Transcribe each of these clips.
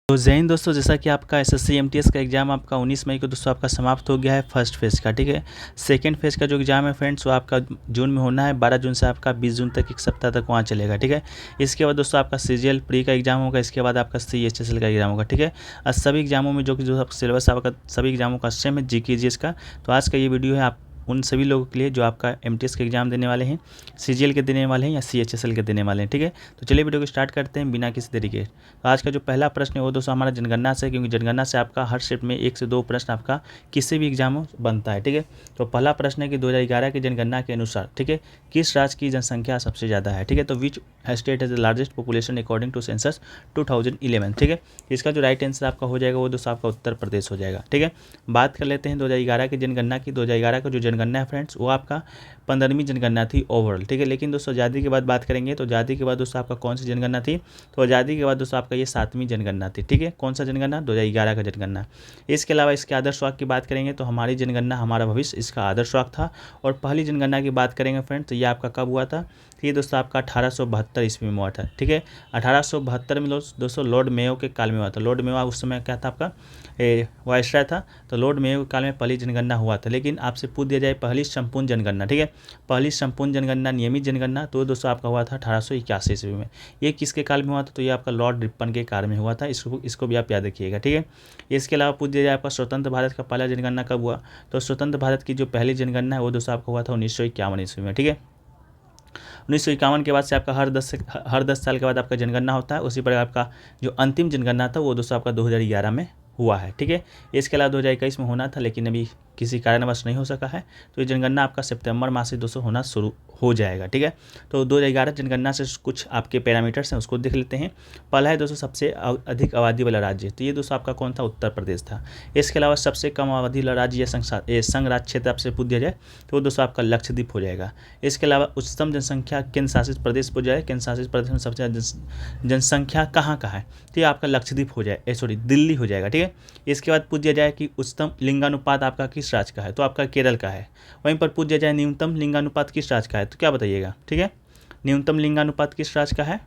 तो जय हिंद दोस्तों, जैसा कि आपका एसएससी एमटीएस का एग्ज़ाम आपका 19 मई को दोस्तों आपका समाप्त हो गया है फर्स्ट फेज़ का। ठीक है, सेकंड फेज़ का जो एग्ज़ाम है फ्रेंड्स वो आपका जून में होना है। 12 जून से आपका 20 जून तक एक सप्ताह तक वहाँ चलेगा। ठीक है, इसके बाद दोस्तों आपका सीजीएल प्री का एग्ज़ाम होगा, इसके बाद आपका सीएचएसएल का एग्ज़ाम होगा। ठीक है, और सभी एग्जामों में जो सिलेबस आपका सभी एग्जामों का सेम है जीके जीएस का। तो आज का ये वीडियो है आप उन सभी लोगों के लिए जो आपका एमटीएस के एग्ज़ाम देने वाले हैं, सीजीएल के देने वाले हैं या सीएचएसएल के देने वाले हैं। ठीक है, तो चलिए वीडियो को स्टार्ट करते हैं बिना किसी देरी के। तो आज का जो पहला प्रश्न है वो दोस्तों हमारा जनगणना से, क्योंकि जनगणना से आपका हर शिफ्ट में 1 से 2 प्रश्न आपका किसी भी एग्जाम में बनता है। ठीक है, तो पहला प्रश्न है कि 2011 की जनगणना के अनुसार, ठीक है, किस राज्य की जनसंख्या सबसे ज़्यादा है। ठीक है, तो which state has the largest population according to census 2011। ठीक है, इसका जो राइट आंसर आपका हो जाएगा वो दोस्तों आपका उत्तर प्रदेश हो जाएगा। ठीक है, बात कर लेते हैं 2011 की जनगणना की। 2011 का जो जनगणना है फ्रेंड्स वो आपका 15वीं जनगणना थी ओवरऑल। ठीक है, लेकिन दोस्तों आज़ादी के बाद बात करेंगे तो आज़ादी के बाद दोस्तों आपका कौन सी जनगणना थी, तो आज़ादी के बाद दोस्तों आपका ये 7वीं जनगणना थी। ठीक है, कौन सा जनगणना, 2011 का जनगणना। इसके अलावा इसके आदर्श वाक्य की बात करेंगे तो हमारी जनगणना हमारा भविष्य, इसका आदर्श वाक्य था। और पहली जनगणना की बात करेंगे फ्रेंड्स तो ये आपका कब हुआ था, तो ये दोस्तों आपका 1872 ईस्वी में हुआ था। ठीक है, 1872 में दोस्तों लॉर्ड मेयो के काल में हुआ था। लॉर्ड मेयो उस समय क्या था आपका वायसराय था, तो लॉर्ड मेयो के काल में पहली जनगणना हुआ था। लेकिन आपसे पूछ दिया जाए पहली संपूर्ण जनगणना, ठीक है, पहली संपूर्ण जनगणना नियमित जनगणना तो दोस्तों आपका हुआ था 1881 ईस्वी में। ये किसके काल में हुआ था, तो ये आपका लॉर्ड रिपन के काल में हुआ था। इसको भी आप याद रखिएगा। ठीक है, इसके अलावा पूछ दिया जाए आपका स्वतंत्र भारत का पहला जनगणना कब हुआ, तो स्वतंत्र भारत की जो पहली जनगणना है वो दोस्तों आपका हुआ था 1951 ईस्वी में। ठीक है, 1951 के बाद से आपका हर 10 साल के बाद आपका जनगणना होता है। उसी प्रकार आपका जो अंतिम जनगणना था वो दोस्तों आपका 2011 में हुआ है। ठीक है, इसके अलावा 2021 में होना था लेकिन अभी किसी कारणवश नहीं हो सका है। तो ये जनगणना आपका सितंबर माह से दोस्तों होना शुरू हो जाएगा। ठीक है, तो 2011 जनगणना से कुछ आपके पैरामीटर्स हैं उसको देख लेते हैं। पहला है दोस्तों सबसे अधिक आबादी वाला राज्य, तो ये दोस्तों आपका कौन था, उत्तर प्रदेश था। इसके अलावा सबसे कम आबादी वाला राज्य या संघ राज्य क्षेत्र आपसे पूछ दिया जाए तो वो दोस्तों आपका लक्षद्वीप हो जाएगा। इसके अलावा उच्चतम जनसंख्या केंद्र शासित प्रदेश हो जाए, केंद्र शासित प्रदेश में सबसे ज़्यादा जनसंख्या कहाँ है, तो ये आपका लक्षद्वीप हो जाए, सॉरी दिल्ली हो जाएगा। ठीक है, इसके बाद पूछ दिया जाए कि उच्चतम लिंगानुपात आपका किस राज्य का है, तो आपका केरल का है। वहीं पर पूछ दिया जाए न्यूनतम लिंगानुपात किस राज्य का है, तो क्या बताइएगा। ठीक है, न्यूनतम लिंगानुपात किस राज्य का है,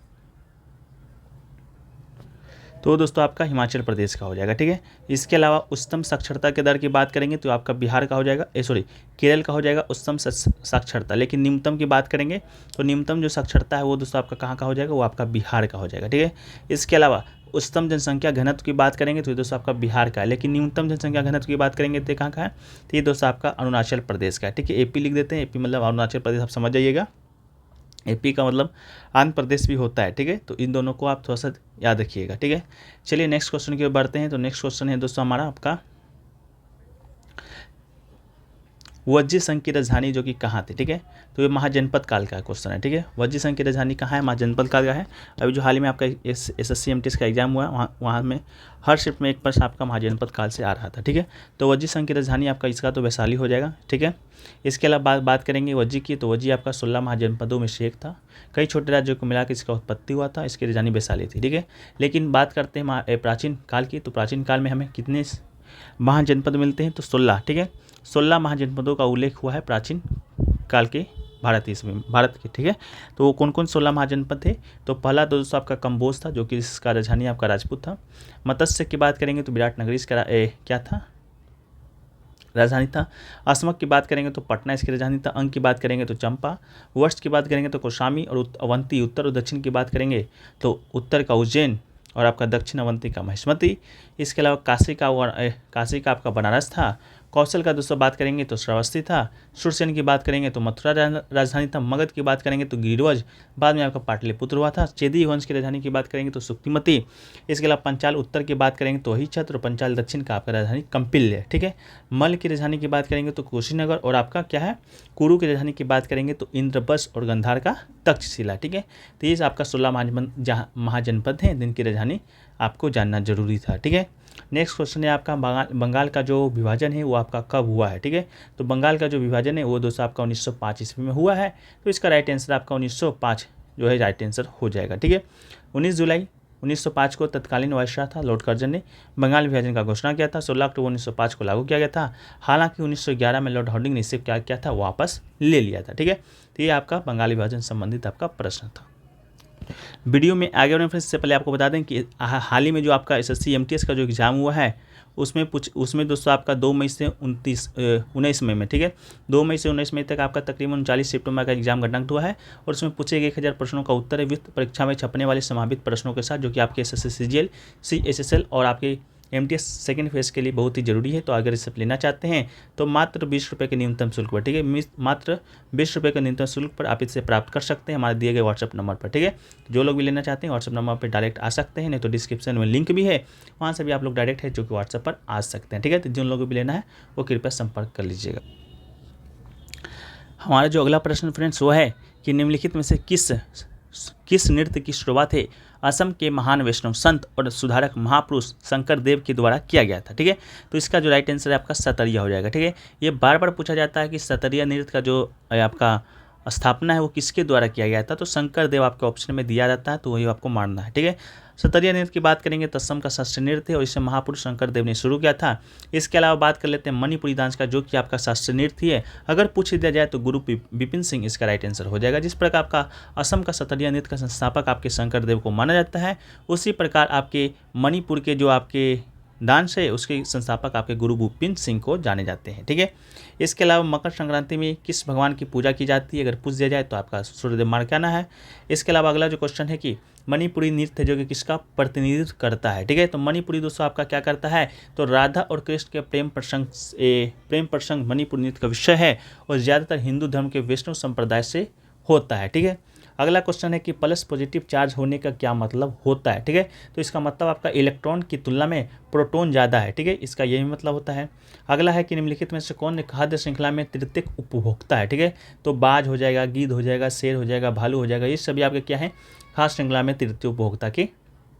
तो दोस्तों आपका हिमाचल प्रदेश का हो जाएगा। ठीक है, इसके अलावा उच्चतम साक्षरता के दर की बात करेंगे तो आपका बिहार का हो जाएगा, सॉरी केरल का हो जाएगा उच्चतम साक्षरता। लेकिन न्यूनतम की बात करेंगे तो न्यूनतम जो साक्षरता है वो दोस्तों आपका कहाँ का हो जाएगा, वो आपका बिहार का हो जाएगा। ठीक है, इसके अलावा उच्चतम जनसंख्या घनत्व की बात करेंगे तो ये दोस्तों आपका बिहार का है। लेकिन न्यूनतम जनसंख्या घनत्व की बात करेंगे तो कहाँ का है, तो ये दोस्तों आपका अरुणाचल प्रदेश का है। ठीक है, एपी लिख देते हैं, एपी मतलब अरुणाचल प्रदेश, आप समझ जाइएगा। एपी का मतलब आंध्र प्रदेश भी होता है। ठीक है, तो इन दोनों को आप थोड़ा सा याद रखिएगा। ठीक है, चलिए नेक्स्ट क्वेश्चन की ओर बढ़ते हैं। तो नेक्स्ट क्वेश्चन है दोस्तों हमारा आपका वज्जी संघ की राजधानी जो कि कहाँ थी। ठीक है, तो ये महाजनपद काल का क्वेश्चन है। ठीक है, वज्जी संघ की राजधानी कहाँ है, महाजनपद काल का है। अभी जो हाल ही में आपका एसएससी एमटीएस का एग्जाम हुआ वहाँ में हर शिफ्ट में एक प्रश्न आपका महाजनपद काल से आ रहा था। ठीक है, तो वज्जी संघ की राजधानी आपका इसका तो वैशाली हो जाएगा। ठीक है, इसके अलावा बात करेंगे वज्जी की, तो वज्जी आपका 16 महाजनपदों में से एक था। कई छोटे राज्यों को मिलाकर इसका उत्पत्ति हुआ था, इसकी राजधानी वैशाली थी। ठीक है, लेकिन बात करते हैं प्राचीन काल की, तो प्राचीन काल में हमें कितने महाजनपद मिलते हैं, तो 16। ठीक है, 16 महाजनपदों का उल्लेख हुआ है प्राचीन काल के भारत के। ठीक है, तो वो कौन कौन 16 महाजनपद थे, तो पहला दोस्तों आपका कंबोज था जो कि इसका राजधानी आपका राजपूत था। मत्स्य की बात करेंगे तो विराटनगरी इसका क्या था, राजधानी था। असमक की बात करेंगे तो पटना इसकी राजधानी था। अंक की बात करेंगे तो चंपा। वस्त की बात करेंगे तो कौशाम्बी। और अवंती उत्तर और दक्षिण की बात करेंगे तो उत्तर का उज्जैन और आपका दक्षिण अवंती का महेश्मती। इसके अलावा काशी का आपका बनारस था। कौशल का दोस्तों बात करेंगे तो श्रावस्ती था। सुरसेन की बात करेंगे तो मथुरा राजधानी था। मगध की बात करेंगे तो गिरिध्वज, बाद में आपका पाटलिपुत्र हुआ था। चेदी वंश की राजधानी की बात करेंगे तो सुक्तिमती। इसके अलावा पंचाल उत्तर की बात करेंगे तो अहिच्छत्र और पंचाल दक्षिण का आपका राजधानी कंपिल्य। ठीक है, मल्ल की राजधानी की बात करेंगे तो कुशीनगर और आपका क्या है कुरु की राजधानी की बात करेंगे तो इंद्रप्रस्थ और गंधार का तक्षशिला। ठीक है, तो ये आपका 16 महाजनपद हैं जिनकी राजधानी आपको जानना जरूरी था। ठीक है, नेक्स्ट क्वेश्चन है आपका बंगाल का जो विभाजन है वो आपका कब हुआ है। ठीक है, तो बंगाल का जो विभाजन है वो दोस्तों आपका 1905 ईस्वी में हुआ है। तो इसका राइट आंसर आपका 1905 जो है राइट आंसर हो जाएगा। ठीक है, 19 जुलाई 1905 को तत्कालीन वायसराय था लॉर्ड कर्जन ने बंगाल विभाजन का घोषणा किया था। 16 अक्टूबर 1905 को लागू किया गया था। हालांकि 1911 में लॉर्ड हार्डिंग ने इसे क्या किया था, वापस ले लिया था। ठीक है, तो ये आपका बंगाल विभाजन संबंधित आपका प्रश्न था। वीडियो में आगे बढ़ने फ्रेंड्स, इससे पहले आपको बता दें कि हाल ही में जो आपका एसएससी एमटीएस का जो एग्ज़ाम हुआ है उसमें दोस्तों आपका 2 मई से 19 मई में, ठीक है, 2 मई से 19 मई तक आपका तकरीबन 39 सितंबर का एग्जाम कंडक्ट हुआ है और उसमें पूछे गए 1000 प्रश्नों का उत्तर है वित्त परीक्षा में छपने वाले संभावित प्रश्नों के साथ, जो कि आपके एसएससी सीजीएल सीएचएसएल और आपके एमटीएस सेकेंड फेज के लिए बहुत ही जरूरी है। तो अगर इसे लेना चाहते हैं तो मात्र 20 रुपये के न्यूनतम शुल्क पर, ठीक है, मात्र 20 रुपये के न्यूनतम शुल्क पर आप इसे प्राप्त कर सकते हैं हमारे दिए गए व्हाट्सअप नंबर पर, ठीक है। जो लोग भी लेना चाहते हैं व्हाट्सअप नंबर पर डायरेक्ट आ सकते हैं, नहीं तो डिस्क्रिप्शन में लिंक भी है, वहाँ से भी आप लोग डायरेक्ट है जो कि व्हाट्सअप पर आ सकते हैं, ठीक है। तो जिन लोगों को भी लेना है वो कृपया संपर्क कर लीजिएगा। हमारा जो अगला प्रश्न फ्रेंड्स वो है कि निम्नलिखित में से किस नृत्य की शुरुआत है असम के महान वैष्णव संत और सुधारक महापुरुष शंकर देव के द्वारा किया गया था, ठीक है। तो इसका जो राइट आंसर है आपका सतरिया हो जाएगा, ठीक है। ये बार बार पूछा जाता है कि सतरिया नृत्य का जो आपका स्थापना है वो किसके द्वारा किया गया था, तो शंकर देव आपके ऑप्शन में दिया जाता है, तो वही आपको मानना है, ठीक है। सतरिया नृत्य की बात करेंगे तो असम का शास्त्रीय नृत्य है और इसे महापुरुष शंकर देव ने शुरू किया था। इसके अलावा बात कर लेते हैं मणिपुरी डांस का, जो कि आपका शास्त्रीय नृत्य है। अगर पूछ दिया जाए तो गुरु विपिन सिंह इसका राइट आंसर हो जाएगा। जिस प्रकार आपका असम का सतरिया नृत्य का संस्थापक आपके शंकर देव को माना जाता है, उसी प्रकार आपके मणिपुर के जो आपके डांस है उसके संस्थापक आपके गुरु विपिन सिंह को जाने जाते हैं, ठीक है। इसके अलावा मकर संक्रांति में किस भगवान की पूजा की जाती है, अगर पूछ दिया जाए तो आपका सूर्यदेव मार्काना है। इसके अलावा अगला जो क्वेश्चन है कि मणिपुरी नृत्य जो कि किसका प्रतिनिधित्व करता है, ठीक है। तो मणिपुरी दोस्तों आपका क्या करता है, तो राधा और कृष्ण के प्रेम प्रसंग मणिपुरी नृत्य का विषय है और ज़्यादातर हिंदू धर्म के वैष्णव संप्रदाय से होता है, ठीक है। अगला क्वेश्चन है कि प्लस पॉजिटिव चार्ज होने का क्या मतलब होता है, ठीक है। तो इसका मतलब आपका इलेक्ट्रॉन की तुलना में प्रोटॉन ज़्यादा है, ठीक है, इसका यही मतलब होता है। अगला है कि निम्नलिखित में से कौन खाद्य श्रृंखला में तृतीयक उपभोक्ता है, ठीक है। तो बाज हो जाएगा, गीद हो जाएगा, शेर हो जाएगा, भालू हो जाएगा, ये सभी आपके क्या है, खाद्य श्रृंखला में तृतीय उपभोक्ता के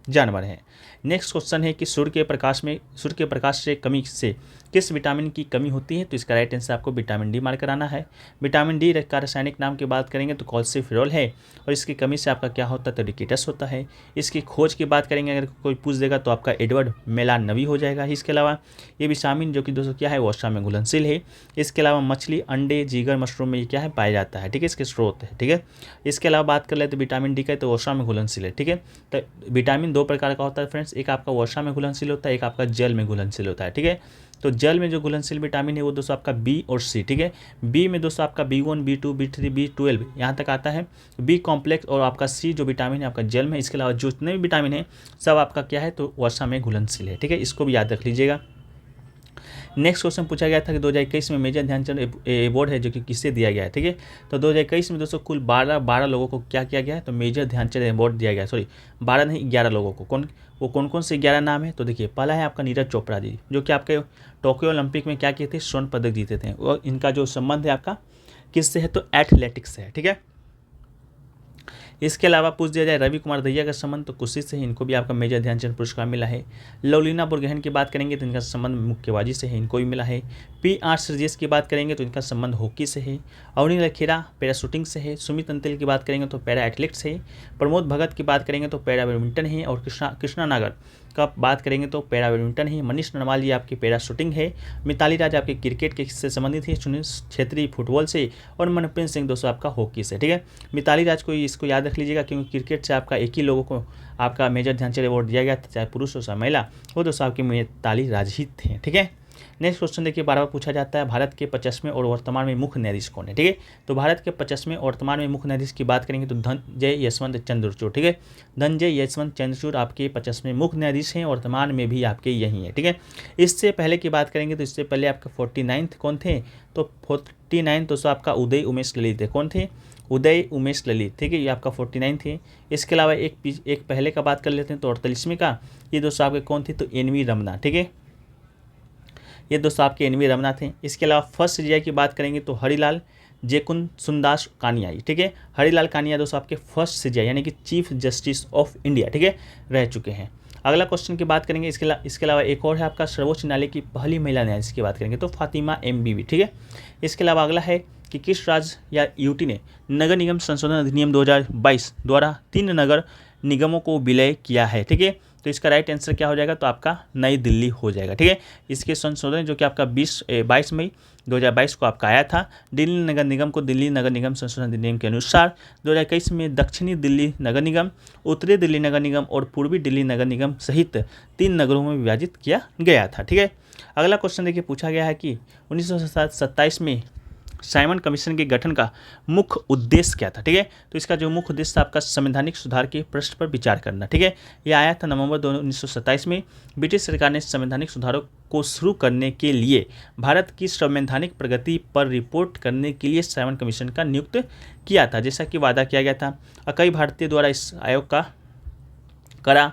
जानवर हैं। नेक्स्ट क्वेश्चन है कि सूर्य के प्रकाश से कमी से किस विटामिन की कमी होती है, तो इसका राइट आंसर आपको विटामिन डी मार्क कराना है। विटामिन डी का रासायनिक नाम की बात करेंगे तो कॉल्सिफेरॉल है और इसकी कमी से आपका क्या होता है, तो रिकेटस होता है। इसकी खोज की बात करेंगे अगर कोई पूछ देगा तो आपका एडवर्ड मेलानवी हो जाएगा। इसके अलावा ये विटामिन जो कि दोस्तों क्या है, वर्षा में घुलनशील है। इसके अलावा मछली, अंडे, जीगर, मशरूम में ये क्या है, पाया जाता है, ठीक है, इसके स्रोत है, ठीक है। इसके अलावा बात कर ले तो विटामिन डी का तो वर्षा में घुलनशील है, ठीक है। तो विटामिन 2 प्रकार का होता है फ्रेंड्स, एक आपका वर्षा में घुलनशील होता है, एक आपका जल में घुलनशील होता है, ठीक है। तो जल में जो घुलनशील विटामिन है वो दोस्तों आपका बी और सी, ठीक है। बी में दोस्तों आपका B1, B2, B3, B12 यहाँ तक आता है, बी कॉम्प्लेक्स, और आपका सी जो विटामिन है आपका जल में। इसके अलावा जितने भी विटामिन है सब आपका क्या है, तो वर्षा में घुलनशील है, ठीक है, इसको भी याद रख लीजिएगा। नेक्स्ट क्वेश्चन पूछा गया था कि 2021 में मेजर ध्यानचंद अवार्ड है जो कि किससे दिया गया है, ठीक है। तो 2021 में दोस्तों कुल 12 लोगों को क्या किया गया है, तो मेजर ध्यानचंद अवार्ड दिया गया, सॉरी 12 नहीं 11 लोगों को। कौन कौन से 11 नाम है, तो देखिए पहला है आपका नीरज चोपड़ा जी, जो कि आपके टोक्यो ओलंपिक में क्या किए थे, स्वर्ण पदक जीते थे, और इनका जो संबंध है आपका किससे है, तो एथलेटिक्स से है, ठीक है। इसके अलावा पूछ दिया जाए रवि कुमार दहिया का संबंध, तो कुश्ती से है, इनको भी आपका मेजर ध्यानचंद पुरस्कार मिला है। लवलीना बुरगहन की बात करेंगे तो इनका संबंध मुक्केबाजी से है, इनको भी मिला है। PR श्रीजेश की बात करेंगे तो इनका संबंध हॉकी से है। अवनी लखेरा पैराशूटिंग से है। सुमित अंतिल की बात करेंगे तो पैरा एथलेटिक्स है। प्रमोद भगत की बात करेंगे तो पैरा बैडमिंटन है। और कृष्णा नागर का बात करेंगे तो पैरा बैडमिंटन है। मनीष नरवाल जी आपकी पैरा शूटिंग है। मिताली राज आपके क्रिकेट के से संबंधित है। सुनील छेत्री फुटबॉल से, और मनप्रीत सिंह दोस्तों आपका हॉकी से, ठीक है। मिताली राज को इसको याद रख लीजिएगा क्योंकि क्रिकेट से आपका एक ही लोगों को आपका मेजर ध्यानचंद अवार्ड दिया गया था, चाहे पुरुष हो चाहे महिला, वो दोस्तों आपकी मिताली राज ही थे, ठीक है। नेक्स्ट क्वेश्चन देखिए, बार बार पूछा जाता है भारत के 50वें और वर्तमान में मुख्य न्यायाधीश कौन है, ठीक है। तो भारत के 50वें और वर्तमान में मुख्य न्यायाधीश की बात करेंगे तो धनंजय यशवंत चंद्रचूड़, ठीक है। धनंजय यशवंत चंद्रचूड़ आपके 50वें मुख्य न्यायाधीश हैं, वर्तमान में भी आपके यही है, ठीक है। इससे पहले की बात करेंगे तो इससे पहले आपका 49 कौन थे, तो 49 दोस्तों आपका उदय उमेश ललित थे। कौन थे, उदय उमेश ललित, ठीक है, ये आपका 49 थे। इसके अलावा एक पहले का बात कर लेते हैं तो 48वें का, ये दोस्तों आपके कौन थे, तो NV रमना, ठीक है, ये दोस्तों आपके NV रमना थे। इसके अलावा फर्स्ट CJI की बात करेंगे तो हरिलाल जयकुंद सुंदास कानिया, ठीक है। हरिलाल कानिया दोस्तों आपके फर्स्ट CJI यानी कि चीफ जस्टिस ऑफ इंडिया, ठीक है, रह चुके हैं। अगला क्वेश्चन की बात करेंगे, इसके अलावा एक और है आपका सर्वोच्च न्यायालय की पहली महिला न्यायाधीश की बात करेंगे तो फातिमा MBB, ठीक है। इसके अलावा अगला है कि किस राज्य या UT ने नगर निगम संशोधन अधिनियम 2022 द्वारा 3 नगर निगमों को विलय किया है, ठीक है। तो इसका राइट आंसर क्या हो जाएगा, तो आपका नई दिल्ली हो जाएगा। ठीक है, इसके संशोधन जो कि आपका 22 मई 2022 को आपका आया था। दिल्ली नगर निगम को दिल्ली नगर निगम संशोधन अधिनियम के अनुसार 2021 में दक्षिणी दिल्ली नगर निगम, उत्तरी दिल्ली नगर निगम और पूर्वी दिल्ली नगर निगम सहित 3 नगरों में विभाजित किया गया था। ठीक है, अगला क्वेश्चन देखिए, पूछा गया है कि 1927 में साइमन कमीशन के गठन का मुख्य उद्देश्य क्या था। ठीक है, तो इसका जो मुख्य उद्देश्य था आपका संवैधानिक सुधार के प्रश्न पर विचार करना। ठीक है, यह आया था नवंबर 1927 में। ब्रिटिश सरकार ने संवैधानिक सुधारों को शुरू करने के लिए भारत की संवैधानिक प्रगति पर रिपोर्ट करने के लिए साइमन कमीशन का नियुक्त किया था, जैसा कि वादा किया गया था। और कई भारतीय द्वारा इस आयोग का कड़ा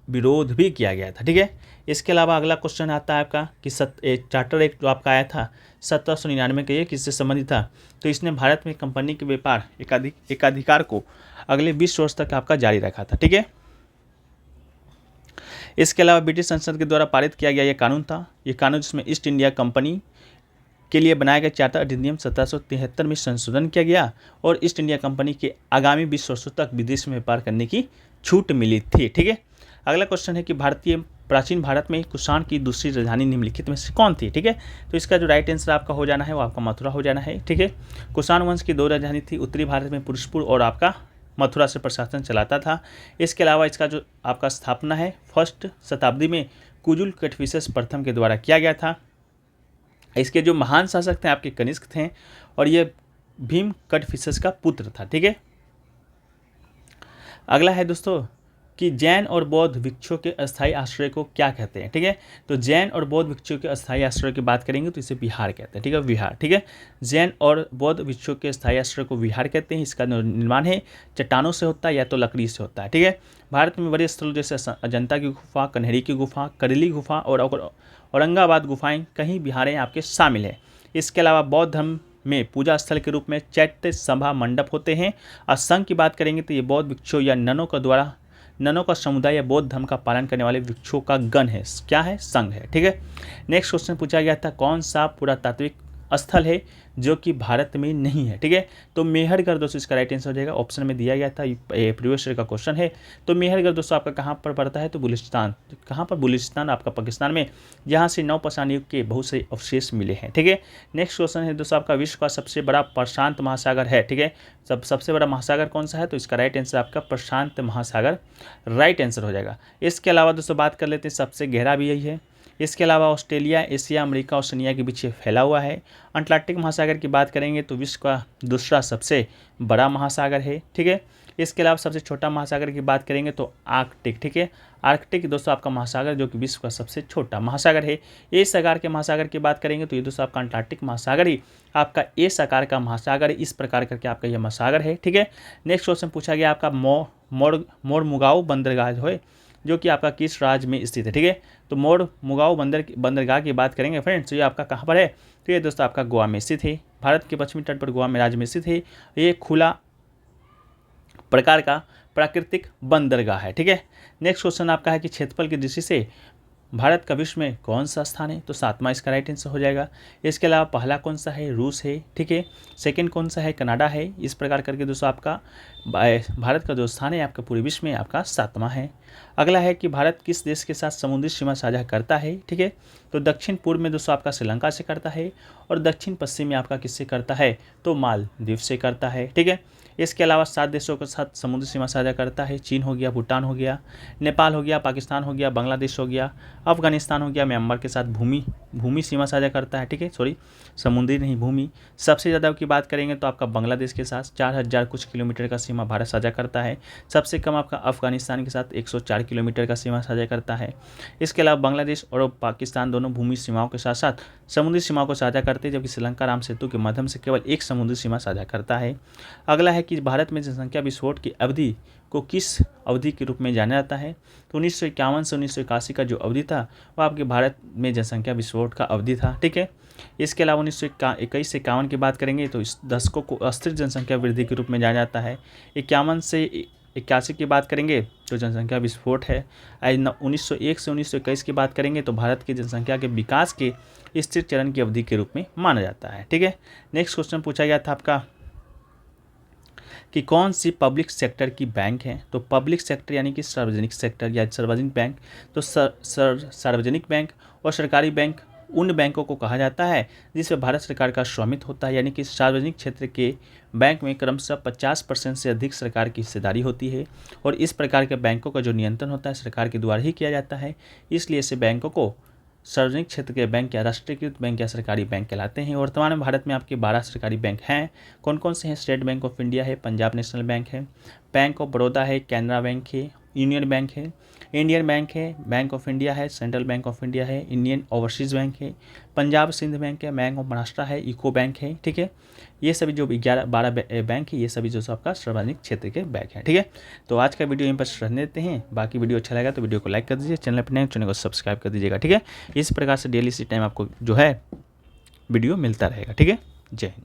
विरोध भी किया गया था। ठीक है, इसके अलावा अगला क्वेश्चन आता है आपका कि चार्टर एक्ट जो आपका आया था 1799 का, ये किससे संबंधित था, तो इसने भारत में कंपनी के व्यापार एकाधिकार को अगले 20 वर्ष तक आपका जारी रखा था। ठीक है, इसके अलावा ब्रिटिश संसद के द्वारा पारित किया गया यह कानून था, ये कानून जिसमें ईस्ट इंडिया कंपनी के लिए बनाया गया चार्टर अधिनियम 1773 में संशोधन किया गया और ईस्ट इंडिया कंपनी के आगामी 20 वर्षों तक विदेश में व्यापार करने की छूट मिली थी। ठीक है, अगला क्वेश्चन है कि प्राचीन भारत में कुषाण की दूसरी राजधानी निम्नलिखित में से कौन थी। ठीक है, तो इसका जो राइट आंसर आपका हो जाना है वो आपका मथुरा हो जाना है। ठीक है, कुषाण वंश की 2 राजधानी थी, उत्तरी भारत में पुरुषपुर और आपका मथुरा से प्रशासन चलाता था। इसके अलावा इसका जो आपका स्थापना है 1st शताब्दी में कुजुल कटफिसस प्रथम के द्वारा किया गया था। इसके जो महान शासक थे आपके कनिष्क थे और ये भीम कटफिसस का पुत्र था। ठीक है, अगला है दोस्तों कि जैन और बौद्ध भिक्षुओं के अस्थायी आश्रय को क्या कहते हैं। ठीक है, तो जैन और बौद्ध भिक्षुओं के अस्थायी आश्रय की बात करेंगे तो इसे विहार कहते हैं। ठीक है, विहार। ठीक है, जैन और बौद्ध भिक्षुओं के अस्थायी आश्रय को विहार कहते हैं। इसका निर्माण है चट्टानों से होता है या तो लकड़ी से होता है। ठीक है, भारत में बड़े स्थलों जैसे अजंता की गुफा, कन्हेरी की गुफा, करेली गुफा और औरंगाबाद गुफाएं कहीं विहारें आपके शामिल हैं। इसके अलावा बौद्ध धर्म में पूजा स्थल के रूप में चैत्य सभा मंडप होते हैं। और संघ की बात करेंगे तो ये बौद्ध भिक्षुओं या ननों का समुदाय या बौद्ध धर्म का पालन करने वाले भिक्षुओं का गण है। क्या है, संघ है। ठीक है, नेक्स्ट क्वेश्चन पूछा गया था कौन सा पुरातात्विक स्थल है जो कि भारत में नहीं है। ठीक है, तो मेहरगढ़ दोस्तों इसका राइट आंसर हो जाएगा, ऑप्शन में दिया गया था, प्रीवियस ईयर का क्वेश्चन है। तो मेहरगढ़ दोस्तों आपका कहाँ पर पड़ता है, तो बलूचिस्तान। कहाँ पर, बलूचिस्तान आपका पाकिस्तान में, जहाँ से नवपाषाण युग के बहुत से अवशेष मिले हैं। ठीक है, नेक्स्ट क्वेश्चन है दोस्तों आपका विश्व का सबसे बड़ा प्रशांत महासागर है। ठीक है, सबसे बड़ा महासागर कौन सा है, तो इसका राइट आंसर आपका प्रशांत महासागर राइट आंसर हो जाएगा। इसके अलावा दोस्तों बात कर लेते हैं सबसे गहरा भी यही है। इसके अलावा ऑस्ट्रेलिया, एशिया, अमेरिका और ओशिनिया के बीच फैला हुआ है। अंटार्कटिक महासागर की बात करेंगे तो विश्व का दूसरा सबसे बड़ा महासागर है। ठीक है, इसके अलावा सबसे छोटा महासागर की बात करेंगे तो आर्कटिक। ठीक है, आर्कटिक दोस्तों आपका महासागर जो कि विश्व का सबसे छोटा महासागर है। एस आकार के महासागर की बात करेंगे तो ये दोस्तों आपका अंटार्कटिक महासागर ही आपका एस आकार का महासागर, इस प्रकार करके आपका यह महासागर है। ठीक है, नेक्स्ट क्वेश्चन पूछा गया आपका मोरमुगाओ बंदरगाह जो है जो कि आपका किस राज्य में स्थित है। ठीक है, तो मोरमुगाओ बंदरगाह की बात करेंगे फ्रेंड्स, तो ये आपका कहाँ पर है, तो ये दोस्तों आपका गोवा में स्थित है। भारत के पश्चिमी तट पर गोवा में राज्य में स्थित है। ये खुला प्रकार का प्राकृतिक बंदरगाह है। ठीक है, नेक्स्ट क्वेश्चन आपका है कि क्षेत्रफल की दृष्टि से भारत का विश्व में कौन सा स्थान है, तो 7वां इसका राइट आंसर हो जाएगा। इसके अलावा पहला कौन सा है, रूस है। ठीक है, सेकंड कौन सा है, कनाडा है। इस प्रकार करके दोस्तों आपका भारत का जो स्थान है आपका पूरे विश्व में आपका 7वां है। अगला है कि भारत किस देश के साथ समुद्री सीमा साझा करता है। ठीक है, तो दक्षिण पूर्व में दोस्तों आपका श्रीलंका से करता है और दक्षिण पश्चिम में आपका किससे करता है, तो मालदीव से करता है। ठीक है, इसके अलावा 7 देशों के साथ समुद्री सीमा साझा करता है। चीन हो गया, भूटान हो गया, नेपाल हो गया, पाकिस्तान हो गया, बांग्लादेश हो गया, अफगानिस्तान हो गया, म्यांमार के साथ भूमि सीमा साझा करता है। ठीक है, समुद्री नहीं, भूमि। सबसे ज़्यादा की बात करेंगे तो आपका बांग्लादेश के साथ 4000 कुछ किलोमीटर का सीमा भारत साझा करता है। सबसे कम आपका अफगानिस्तान के साथ 104 किलोमीटर का सीमा साझा करता है। इसके अलावा बांग्लादेश और पाकिस्तान दोनों भूमि सीमाओं के साथ साथ समुद्री सीमाओं को साझा करते हैं, जबकि श्रीलंका राम सेतु के माध्यम से केवल एक समुद्री सीमा साझा करता है। अगला है कि भारत में जनसंख्या विस्फोट की अवधि को किस अवधि के रूप में जाना जाता है, तो 1951 से 1981 का जो अवधि था वह आपके भारत में जनसंख्या विस्फोट का अवधि था। ठीक है, इसके अलावा 1921 से 51 की बात करेंगे तो इस दशकों को अस्थिर जनसंख्या वृद्धि के रूप में जाना जाता है। 51 से 81 की बात करेंगे तो जनसंख्या विस्फोट है। 1901 से 1921 की बात करेंगे तो भारत की जनसंख्या के विकास के स्थिर चरण की अवधि के रूप में माना जाता है। ठीक है, नेक्स्ट क्वेश्चन पूछा गया था आपका कि कौन सी पब्लिक सेक्टर की बैंक है। तो पब्लिक सेक्टर यानी कि सार्वजनिक सेक्टर या सार्वजनिक बैंक। तो सार्वजनिक बैंक और सरकारी बैंक उन बैंकों को कहा जाता है जिसमें भारत सरकार का स्वामित्व होता है, यानी कि सार्वजनिक क्षेत्र के बैंक में क्रमशः 50% से अधिक सरकार की हिस्सेदारी होती है और इस प्रकार के बैंकों का जो नियंत्रण होता है सरकार के द्वारा ही किया जाता है। इसलिए ऐसे बैंकों को सार्वजनिक क्षेत्र के बैंक या राष्ट्रीयकृत बैंक या सरकारी बैंक कहलाते हैं। वर्तमान में भारत में आपके 12 सरकारी बैंक हैं। कौन कौन से हैं? स्टेट बैंक ऑफ इंडिया है, पंजाब नेशनल बैंक है, बैंक ऑफ बड़ौदा है, कैनरा बैंक है, यूनियन बैंक है, इंडियन बैंक है, बैंक ऑफ इंडिया है, सेंट्रल बैंक ऑफ इंडिया है, इंडियन ओवरसीज़ बैंक है, पंजाब सिंध बैंक है, बैंक ऑफ महाराष्ट्र है, यूको बैंक है। ठीक है, ये सभी जो 12 बैंक है ये सभी जो आपका सार्वजनिक क्षेत्र के बैंक हैं। ठीक है, तो आज का वीडियो यहीं पर रहने देते हैं। बाकी वीडियो अच्छा लगा तो वीडियो को लाइक कर दीजिए, चैनल पर नए चैनल को सब्सक्राइब कर दीजिएगा। ठीक है, इस प्रकार से डेली इसी टाइम आपको जो है वीडियो मिलता रहेगा। ठीक है, जय हिंद।